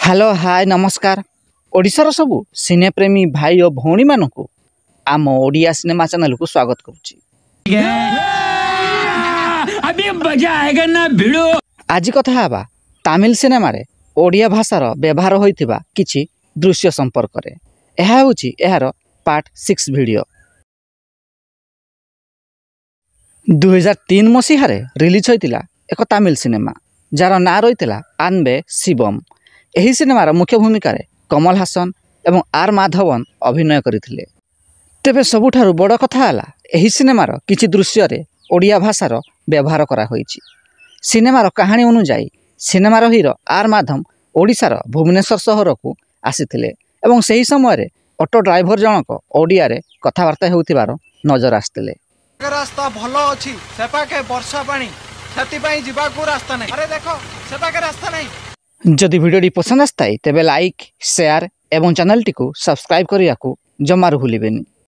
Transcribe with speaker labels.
Speaker 1: Hello hi नमस्कार ओडिशार सबु सिनेप्रेमी भाई और भौणी मानू आम ओडिया सिनेमा चैनल को स्वागत करुच्ची।
Speaker 2: अभी मजा आएगा ना भिड़ो।
Speaker 1: आज कथा हवा तमिल सिनेमा रे ओडिया भाषार व्यवहार होइतिबा किछि दृश्य संपर्क रे। एहा होछि एहार पार्ट 6 वीडियो। 2003 मसीह रिलीज होइतिला एक तमिल सिनेमा जार ना रहितिला आनबे शिवम। एही सिनेमार मुख्य भूमिका रे कमल हासन एवं आर माधवन अभिनय करथिले। तेबे सबुठारु बड़ कथा हला एही सिनेमार किछि दृश्य रे ओडिया भाषार व्यवहार करा होइछि। सिनेमार कहानी अनुसार सिनेमार हीरो आर माधव ओडिशार भुवनेश्वर सहर को आसीथिले एवं सही समय रे ऑटो ड्राइवर जनक ओडिया रे कथावार्ता हेउथिबार नजर आस्थिले।
Speaker 3: रास्ता भलो अछि सेपाके वर्षा पानी छाती पई जिबा को रास्ता नै। अरे देखो सेपाके रास्ता नै।
Speaker 1: जदि वीडियो पसंद आस्ताई तेबे लाइक शेयर एवं चैनल टी को सब्सक्राइब करिया को जमार भूलिबेनी।